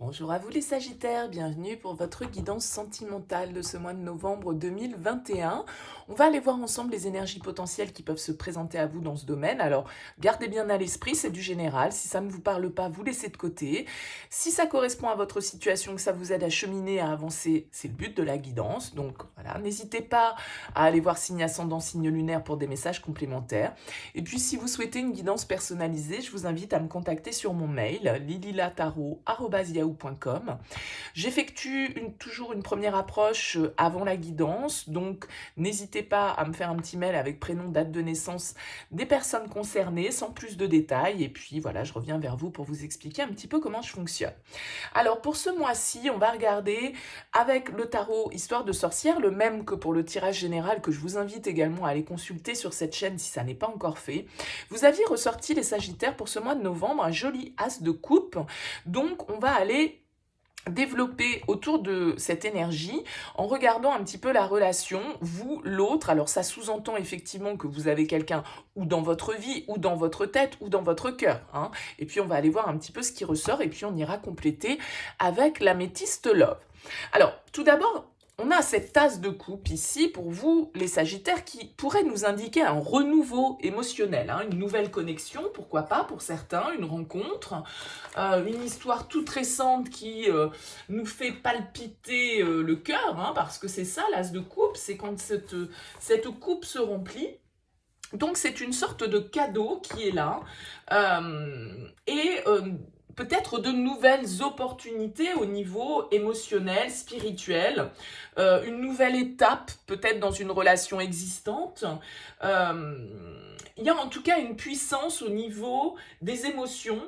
Bonjour à vous les Sagittaires, bienvenue pour votre guidance sentimentale de ce mois de novembre 2021. On va aller voir ensemble les énergies potentielles qui peuvent se présenter à vous dans ce domaine. Alors, gardez bien à l'esprit, c'est du général. Si ça ne vous parle pas, vous laissez de côté. Si ça correspond à votre situation, que ça vous aide à cheminer, à avancer, c'est le but de la guidance. Donc voilà, n'hésitez pas à aller voir signe ascendant, signe lunaire pour des messages complémentaires. Et puis, si vous souhaitez une guidance personnalisée, je vous invite à me contacter sur mon mail, lililataro@yahoo.com. J'effectue toujours une première approche avant la guidance, donc n'hésitez pas à me faire un petit mail avec prénom, date de naissance des personnes concernées, sans plus de détails, et puis voilà, je reviens vers vous pour vous expliquer un petit peu comment je fonctionne. Alors pour ce mois-ci, on va regarder avec le tarot Histoire de sorcière, le même que pour le tirage général que je vous invite également à aller consulter sur cette chaîne si ça n'est pas encore fait. Vous aviez ressorti les Sagittaires pour ce mois de novembre un joli as de coupe, donc on va aller développer autour de cette énergie en regardant un petit peu la relation, vous, l'autre. Alors ça sous-entend effectivement que vous avez quelqu'un ou dans votre vie, ou dans votre tête, ou dans votre cœur. Et puis on va aller voir un petit peu ce qui ressort et puis on ira compléter avec l'améthyste love. Alors tout d'abord, on a cette tasse de coupe ici pour vous, les Sagittaires, qui pourrait nous indiquer un renouveau émotionnel, une nouvelle connexion, pourquoi pas pour certains, une rencontre, une histoire toute récente qui nous fait palpiter le cœur, parce que c'est ça l'as de coupe, c'est quand cette coupe se remplit. Donc c'est une sorte de cadeau qui est là, et peut-être de nouvelles opportunités au niveau émotionnel, spirituel, une nouvelle étape peut-être dans une relation existante. Il y a en tout cas une puissance au niveau des émotions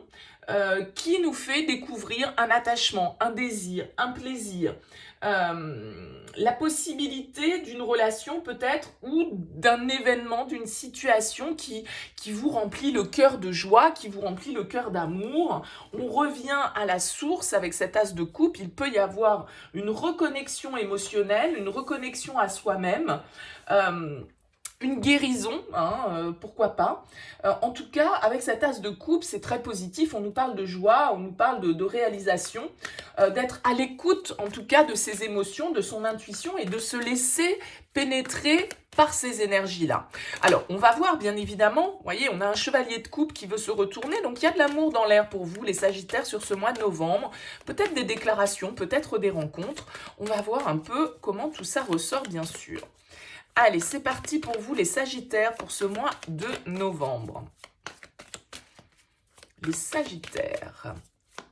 qui nous fait découvrir un attachement, un désir, un plaisir, la possibilité d'une relation peut-être ou d'un événement, d'une situation qui vous remplit le cœur de joie, qui vous remplit le cœur d'amour. On revient à la source avec cet as de coupe. Il peut y avoir une reconnexion émotionnelle, une reconnexion à soi-même, une guérison, pourquoi pas. En tout cas, avec cette as de coupe, c'est très positif. On nous parle de joie, on nous parle de réalisation, d'être à l'écoute, en tout cas, de ses émotions, de son intuition et de se laisser pénétrer par ces énergies-là. Alors, on va voir, bien évidemment, vous voyez, on a un chevalier de coupe qui veut se retourner, donc il y a de l'amour dans l'air pour vous, les Sagittaires, sur ce mois de novembre. Peut-être des déclarations, peut-être des rencontres. On va voir un peu comment tout ça ressort, bien sûr. Allez, c'est parti pour vous les Sagittaires pour ce mois de novembre. Les Sagittaires,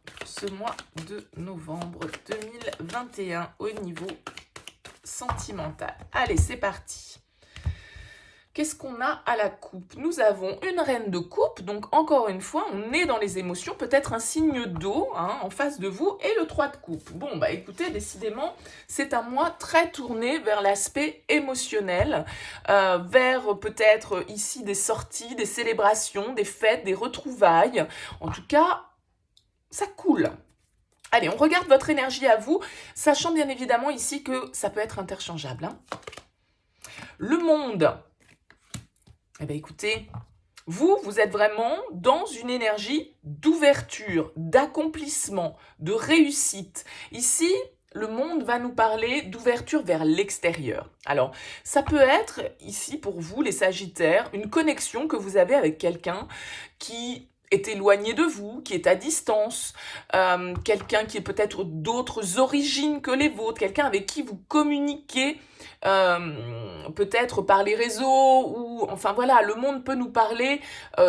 pour ce mois de novembre 2021 au niveau sentimental. Allez, c'est parti. Qu'est-ce qu'on a à la coupe? Nous avons une reine de coupe, donc encore une fois, on est dans les émotions, peut-être un signe d'eau en face de vous, et le 3 de coupe. Bon, bah écoutez, décidément, c'est un mois très tourné vers l'aspect émotionnel, vers peut-être ici des sorties, des célébrations, des fêtes, des retrouvailles. En tout cas, ça coule. Allez, on regarde votre énergie à vous, sachant bien évidemment ici que ça peut être interchangeable. Le monde... Eh bien, écoutez, vous êtes vraiment dans une énergie d'ouverture, d'accomplissement, de réussite. Ici, le monde va nous parler d'ouverture vers l'extérieur. Alors, ça peut être, ici, pour vous, les Sagittaires, une connexion que vous avez avec quelqu'un qui est éloigné de vous, qui est à distance, quelqu'un qui est peut-être d'autres origines que les vôtres, quelqu'un avec qui vous communiquez peut-être par les réseaux, ou enfin voilà, le monde peut nous parler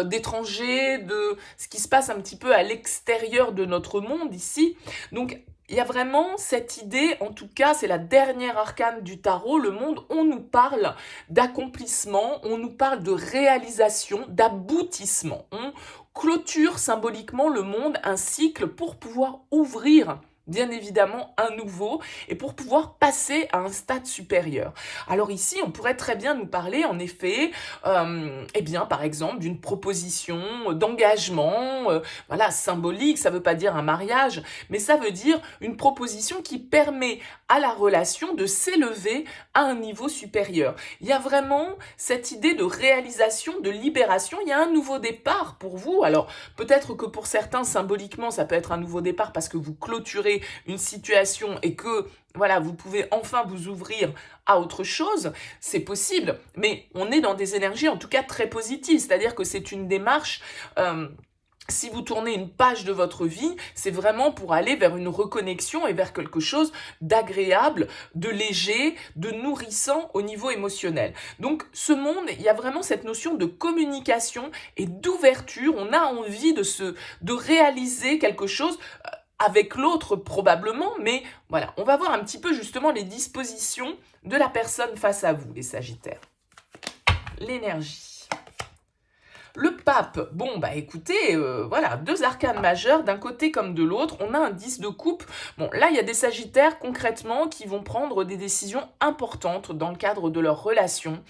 d'étrangers, de ce qui se passe un petit peu à l'extérieur de notre monde ici. Donc il y a vraiment cette idée, en tout cas c'est la dernière arcane du tarot, le monde, on nous parle d'accomplissement, on nous parle de réalisation, d'aboutissement. On clôture symboliquement le monde, un cycle pour pouvoir ouvrir bien évidemment un nouveau et pour pouvoir passer à un stade supérieur. Alors ici, on pourrait très bien nous parler en effet, eh bien par exemple d'une proposition d'engagement, voilà, symbolique, ça veut pas dire un mariage, mais ça veut dire une proposition qui permet à la relation de s'élever à un niveau supérieur. Il y a vraiment cette idée de réalisation, de libération, il y a un nouveau départ pour vous. Alors peut-être que pour certains, symboliquement, ça peut être un nouveau départ parce que vous clôturez une situation et que voilà, vous pouvez enfin vous ouvrir à autre chose, c'est possible, mais on est dans des énergies en tout cas très positives, c'est-à-dire que c'est une démarche si vous tournez une page de votre vie, c'est vraiment pour aller vers une reconnexion et vers quelque chose d'agréable, de léger, de nourrissant au niveau émotionnel. Donc ce monde, il y a vraiment cette notion de communication et d'ouverture. On a envie de réaliser quelque chose avec l'autre probablement, mais voilà, on va voir un petit peu justement les dispositions de la personne face à vous, les Sagittaires. L'énergie. Le pape, bon bah écoutez, voilà, 2 arcanes majeures, d'un côté comme de l'autre, on a un 10 de coupe. Bon, là il y a des sagittaires concrètement qui vont prendre des décisions importantes dans le cadre de leur relation.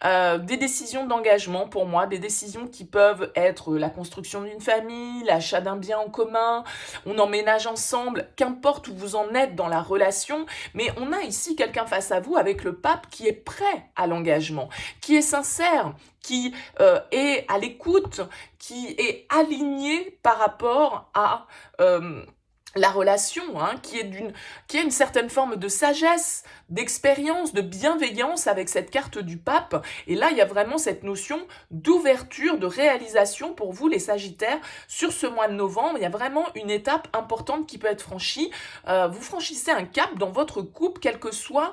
Des décisions d'engagement pour moi, des décisions qui peuvent être la construction d'une famille, l'achat d'un bien en commun, on emménage ensemble, qu'importe où vous en êtes dans la relation, mais on a ici quelqu'un face à vous avec le pape qui est prêt à l'engagement, qui est sincère, qui est à l'écoute, qui est aligné par rapport à la relation, hein, qui a une certaine forme de sagesse, d'expérience, de bienveillance avec cette carte du pape. Et là, il y a vraiment cette notion d'ouverture, de réalisation pour vous, les Sagittaires, sur ce mois de novembre. Il y a vraiment une étape importante qui peut être franchie. Vous franchissez un cap dans votre couple, quel que soit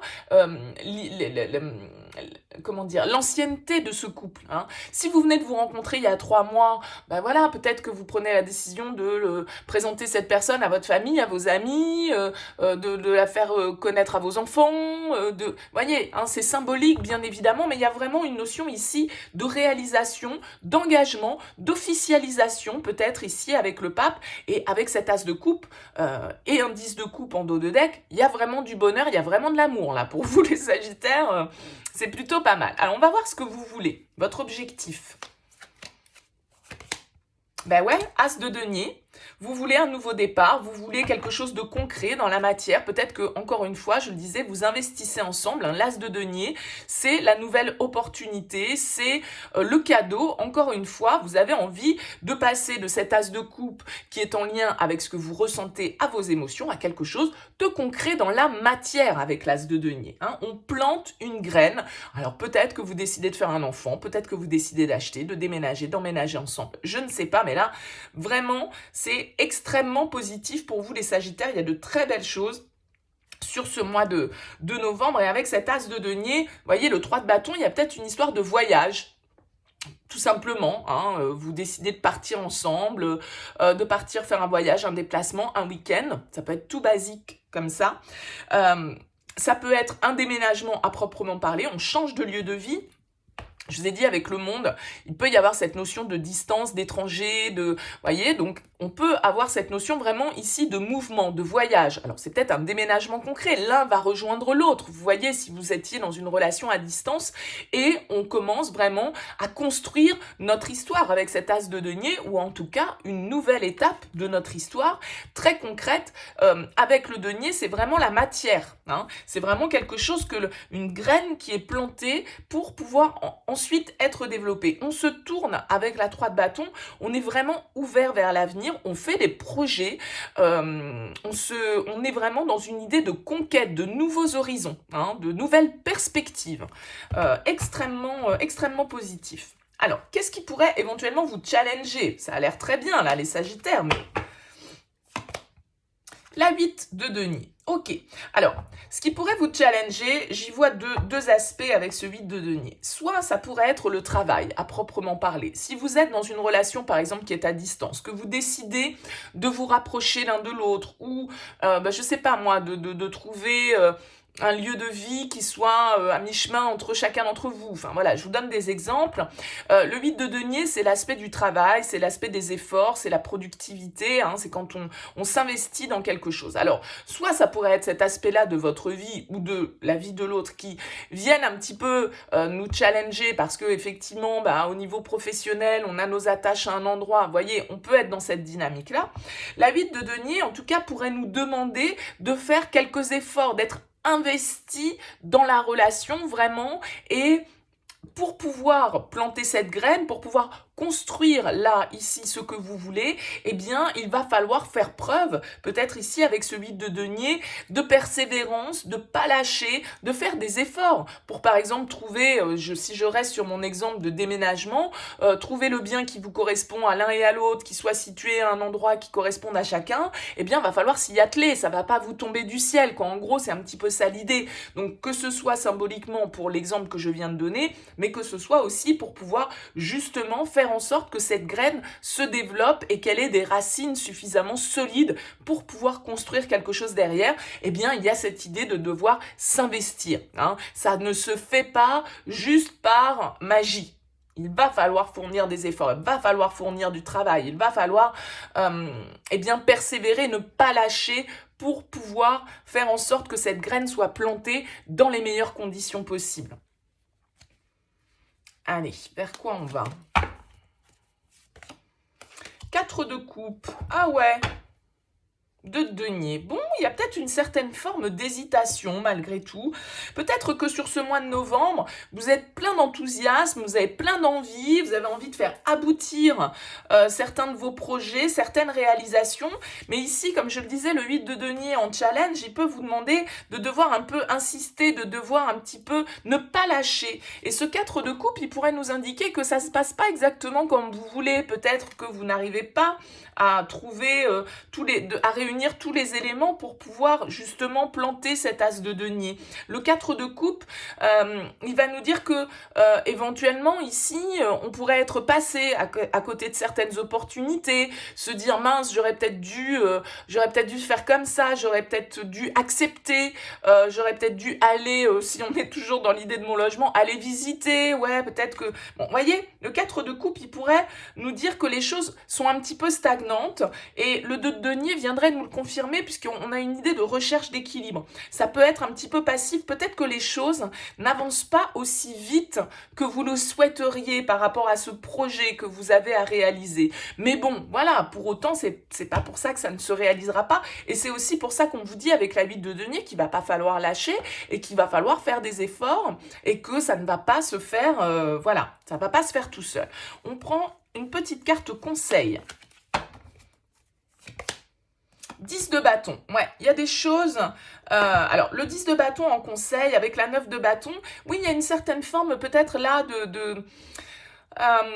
comment dire, l'ancienneté de ce couple. Hein. Si vous venez de vous rencontrer il y a 3 mois, ben voilà, peut-être que vous prenez la décision de présenter cette personne à votre famille, à vos amis, de la faire connaître à vos enfants. Vous voyez, hein, c'est symbolique bien évidemment, mais il y a vraiment une notion ici de réalisation, d'engagement, d'officialisation peut-être ici avec le pape et avec cet as de coupe et un 10 de coupe en dos de deck. Il y a vraiment du bonheur, il y a vraiment de l'amour là pour vous les Sagittaires. C'est plutôt pas mal. Alors, on va voir ce que vous voulez, votre objectif. Ben ouais, as de denier. Vous voulez un nouveau départ, vous voulez quelque chose de concret dans la matière. Peut-être que, encore une fois, je le disais, vous investissez ensemble. L'as de denier, c'est la nouvelle opportunité, c'est le cadeau. Encore une fois, vous avez envie de passer de cet as de coupe qui est en lien avec ce que vous ressentez à vos émotions à quelque chose de concret dans la matière avec l'as de denier. Hein. On plante une graine. Alors peut-être que vous décidez de faire un enfant, peut-être que vous décidez d'acheter, de déménager, d'emménager ensemble. Je ne sais pas, mais là, vraiment, c'est extrêmement positif pour vous les Sagittaires, il y a de très belles choses sur ce mois de novembre et avec cet as de denier, vous voyez le 3 de bâton, il y a peut-être une histoire de voyage. Tout simplement, hein, vous décidez de partir ensemble, de partir faire un voyage, un déplacement, un week-end, ça peut être tout basique comme ça. Ça peut être un déménagement à proprement parler, on change de lieu de vie. Je vous ai dit, avec le monde, il peut y avoir cette notion de distance, d'étranger, voyez, donc on peut avoir cette notion vraiment ici de mouvement, de voyage. Alors c'est peut-être un déménagement concret, l'un va rejoindre l'autre. Vous voyez, si vous étiez dans une relation à distance et on commence vraiment à construire notre histoire avec cet as de denier ou en tout cas une nouvelle étape de notre histoire très concrète. Avec le denier, c'est vraiment la matière. Hein. C'est vraiment quelque chose une graine qui est plantée pour pouvoir ensuite être développée. On se tourne avec la 3 de bâton, on est vraiment ouvert vers l'avenir, on fait des projets, on est vraiment dans une idée de conquête, de nouveaux horizons, hein, de nouvelles perspectives, extrêmement positif. Alors, qu'est-ce qui pourrait éventuellement vous challenger? Ça a l'air très bien là, les Sagittaires, mais... La 8 de denier. Ok, alors, ce qui pourrait vous challenger, j'y vois deux aspects avec ce 8 de denier. Soit ça pourrait être le travail, à proprement parler. Si vous êtes dans une relation, par exemple, qui est à distance, que vous décidez de vous rapprocher l'un de l'autre, ou, je sais pas moi, de trouver... un lieu de vie qui soit à mi-chemin entre chacun d'entre vous. Enfin voilà, je vous donne des exemples. Le 8 de denier, c'est l'aspect du travail, c'est l'aspect des efforts, c'est la productivité, hein, c'est quand on s'investit dans quelque chose. Alors, soit ça pourrait être cet aspect-là de votre vie ou de la vie de l'autre qui viennent un petit peu nous challenger parce que effectivement, bah, au niveau professionnel, on a nos attaches à un endroit. Vous voyez, on peut être dans cette dynamique-là. La 8 de denier, en tout cas, pourrait nous demander de faire quelques efforts, d'être investi dans la relation vraiment et pour pouvoir planter cette graine, pour pouvoir construire là, ici, ce que vous voulez, eh bien, il va falloir faire preuve, peut-être ici avec ce 8 de denier, de persévérance, de pas lâcher, de faire des efforts pour, par exemple, trouver, si je reste sur mon exemple de déménagement, trouver le bien qui vous correspond à l'un et à l'autre, qui soit situé à un endroit qui corresponde à chacun, eh bien, va falloir s'y atteler, ça va pas vous tomber du ciel, quoi. En gros, c'est un petit peu ça l'idée. Donc, que ce soit symboliquement pour l'exemple que je viens de donner, mais que ce soit aussi pour pouvoir justement faire en sorte que cette graine se développe et qu'elle ait des racines suffisamment solides pour pouvoir construire quelque chose derrière, eh bien, il y a cette idée de devoir s'investir, hein. Ça ne se fait pas juste par magie. Il va falloir fournir des efforts, il va falloir fournir du travail, il va falloir eh bien, persévérer, ne pas lâcher pour pouvoir faire en sorte que cette graine soit plantée dans les meilleures conditions possibles. Allez, vers quoi on va? 4 de coupe. Ah ouais. 2 de denier. Bon, il y a peut-être une certaine forme d'hésitation malgré tout. Peut-être que sur ce mois de novembre, vous êtes plein d'enthousiasme, vous avez plein d'envie, vous avez envie de faire aboutir certains de vos projets, certaines réalisations. Mais ici, comme je le disais, le 8 de denier en challenge, il peut vous demander de devoir un peu insister, de devoir un petit peu ne pas lâcher. Et ce 4 de coupe, il pourrait nous indiquer que ça ne se passe pas exactement comme vous voulez. Peut-être que vous n'arrivez pas à trouver à réunir tous les éléments pour pouvoir justement planter cet as de denier. Le 4 de coupe, il va nous dire que éventuellement ici, on pourrait être passé à côté de certaines opportunités, se dire mince, j'aurais peut-être dû faire comme ça, j'aurais peut-être dû accepter, j'aurais peut-être dû aller, si on est toujours dans l'idée de mon logement, aller visiter, ouais, peut-être que... Bon, voyez, le 4 de coupe, il pourrait nous dire que les choses sont un petit peu stagnantes et le 2 de denier viendrait nous le confirmer puisqu'on a une idée de recherche d'équilibre. Ça peut être un petit peu passif, peut-être que les choses n'avancent pas aussi vite que vous le souhaiteriez par rapport à ce projet que vous avez à réaliser. Mais bon, voilà, pour autant, c'est pas pour ça que ça ne se réalisera pas et c'est aussi pour ça qu'on vous dit avec la 8 de denier qu'il va pas falloir lâcher et qu'il va falloir faire des efforts et que ça ne va pas se faire, voilà, ça ne va pas se faire tout seul. On prend une petite carte conseil. 10 de bâton, ouais, il y a des choses, alors le 10 de bâton en conseil avec la 9 de bâton, oui, il y a une certaine forme peut-être là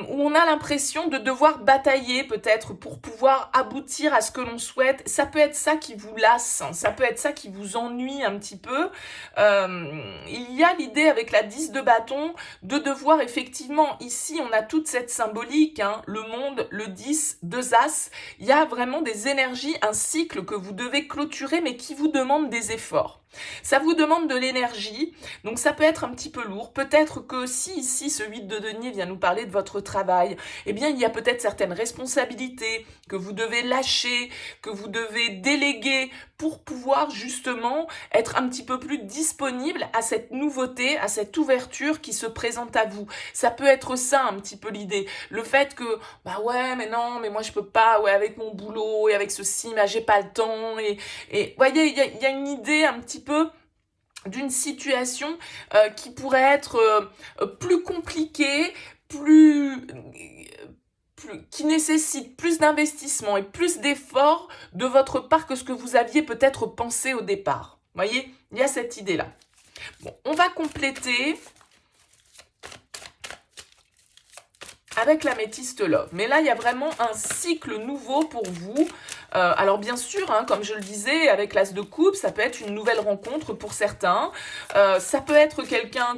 où on a l'impression de devoir batailler peut-être pour pouvoir aboutir à ce que l'on souhaite. Ça peut être ça qui vous lasse, ça peut être ça qui vous ennuie un petit peu. Il y a l'idée avec la 10 de bâton de devoir effectivement, ici on a toute cette symbolique, hein, le monde, le 10, 2 as, il y a vraiment des énergies, un cycle que vous devez clôturer mais qui vous demande des efforts. Ça vous demande de l'énergie, donc ça peut être un petit peu lourd. Peut-être que si ici ce 8 de denier vient nous parler de votre travail, eh bien il y a peut-être certaines responsabilités que vous devez lâcher, que vous devez déléguer pour pouvoir justement être un petit peu plus disponible à cette nouveauté, à cette ouverture qui se présente à vous. Ça peut être ça un petit peu l'idée. Le fait que, bah ouais, mais non, mais moi je peux pas, ouais, avec mon boulot et avec ceci, mais j'ai pas le temps. Et voyez, il y a une idée un petit peu d'une situation qui pourrait être plus compliquée, qui nécessite plus d'investissement et plus d'efforts de votre part que ce que vous aviez peut-être pensé au départ. Vous voyez, il y a cette idée-là. Bon, on va compléter avec l'améthyste love. Mais là, il y a vraiment un cycle nouveau pour vous. Alors bien sûr, hein, comme je le disais, avec l'as de coupe, ça peut être une nouvelle rencontre pour certains. Ça peut être quelqu'un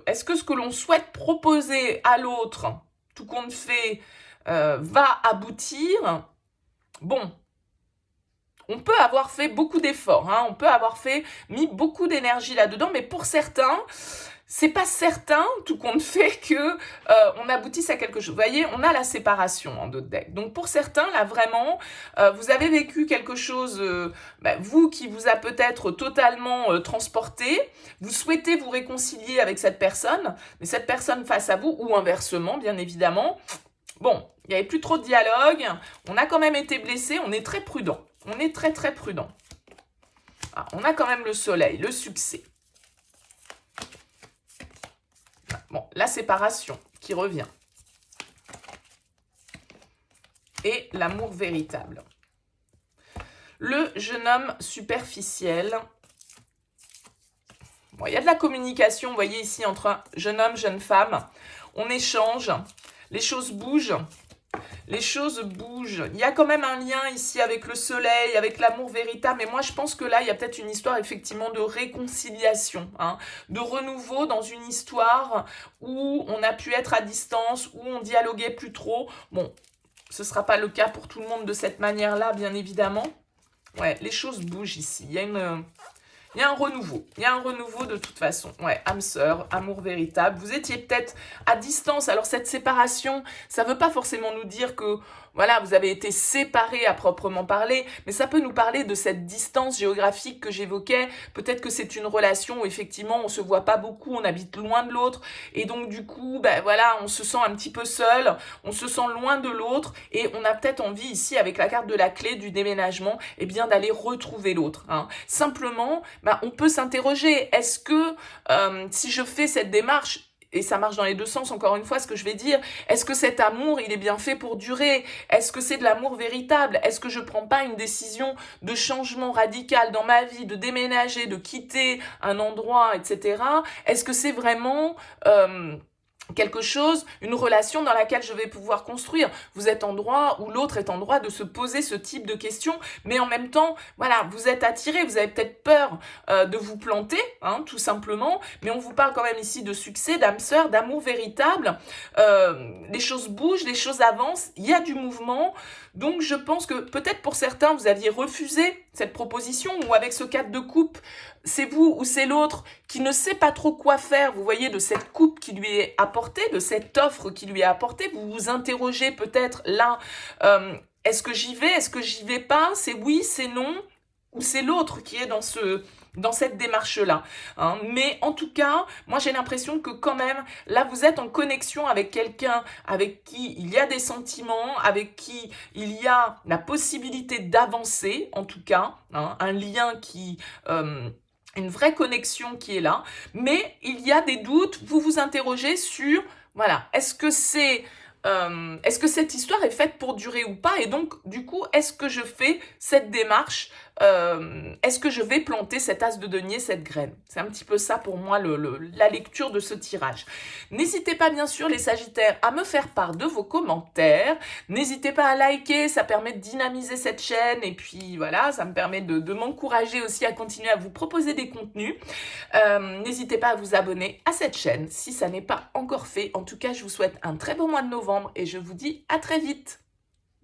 est-ce que ce que l'on souhaite proposer à l'autre, tout compte fait, va aboutir? Bon, on peut avoir fait beaucoup d'efforts, hein, on peut avoir mis beaucoup d'énergie là-dedans, mais pour certains, c'est pas certain, tout compte fait, que on aboutisse à quelque chose. Vous voyez, on a la séparation en d'autres decks. Donc pour certains, là vraiment, vous avez vécu quelque chose, vous qui vous a peut-être totalement transporté, vous souhaitez vous réconcilier avec cette personne, mais cette personne face à vous, ou inversement, bien évidemment, bon, il n'y avait plus trop de dialogue, on a quand même été blessé, on est très prudent. On est très très prudent. Ah, on a quand même le soleil, le succès. Bon, la séparation qui revient. Et l'amour véritable. Le jeune homme superficiel. Bon, il y a de la communication, vous voyez ici, entre un jeune homme, jeune femme. On échange, les choses bougent. Les choses bougent. Il y a quand même un lien ici avec le soleil, avec l'amour véritable. Mais moi, je pense que là, il y a peut-être une histoire effectivement de réconciliation, hein, de renouveau dans une histoire où on a pu être à distance, où on dialoguait plus trop. Bon, ce ne sera pas le cas pour tout le monde de cette manière-là, bien évidemment. Ouais, les choses bougent ici. Il y a un renouveau. Il y a un renouveau de toute façon. Ouais, âme sœur, amour véritable. Vous étiez peut-être à distance. Alors cette séparation, ça ne veut pas forcément nous dire que voilà, vous avez été séparés à proprement parler, mais ça peut nous parler de cette distance géographique que j'évoquais. Peut-être que c'est une relation où effectivement on ne se voit pas beaucoup, on habite loin de l'autre, et donc du coup, voilà, on se sent un petit peu seul, on se sent loin de l'autre, et on a peut-être envie ici, avec la carte de la clé du déménagement, eh bien d'aller retrouver l'autre, hein. Simplement, on peut s'interroger, est-ce que si je fais cette démarche, et ça marche dans les deux sens, encore une fois, ce que je vais dire, est-ce que cet amour, il est bien fait pour durer? Est-ce que c'est de l'amour véritable? Est-ce que je prends pas une décision de changement radical dans ma vie, de déménager, de quitter un endroit, etc. Est-ce que c'est vraiment quelque chose, une relation dans laquelle je vais pouvoir construire? Vous êtes en droit, ou l'autre est en droit de se poser ce type de questions, mais en même temps, voilà, vous êtes attiré, vous avez peut-être peur de vous planter, hein, tout simplement, mais on vous parle quand même ici de succès, d'âme sœur, d'amour véritable. Les choses bougent, les choses avancent, il y a du mouvement, donc je pense que peut-être pour certains, vous aviez refusé cette proposition, ou avec ce cadre de coupe, c'est vous ou c'est l'autre qui ne sait pas trop quoi faire, vous voyez, de cette coupe qui lui est apportée, de cette offre qui lui est apportée. Vous vous interrogez peut-être là, est-ce que j'y vais, est-ce que j'y vais pas, c'est oui, c'est non, ou c'est l'autre qui est dans cette démarche-là, hein. Mais en tout cas, moi j'ai l'impression que quand même, là vous êtes en connexion avec quelqu'un avec qui il y a des sentiments, avec qui il y a la possibilité d'avancer, en tout cas, hein, un lien qui... une vraie connexion qui est là, mais il y a des doutes, vous vous interrogez sur, voilà, est-ce que cette histoire est faite pour durer ou pas? Et donc, du coup, est-ce que je fais cette démarche? Est-ce que je vais planter cet as de denier, cette graine? C'est un petit peu ça pour moi la lecture de ce tirage. N'hésitez pas, bien sûr, les Sagittaires, à me faire part de vos commentaires. N'hésitez pas à liker, ça permet de dynamiser cette chaîne. Et puis voilà, ça me permet de m'encourager aussi à continuer à vous proposer des contenus. N'hésitez pas à vous abonner à cette chaîne si ça n'est pas encore fait. En tout cas, je vous souhaite un très beau mois de novembre et je vous dis à très vite.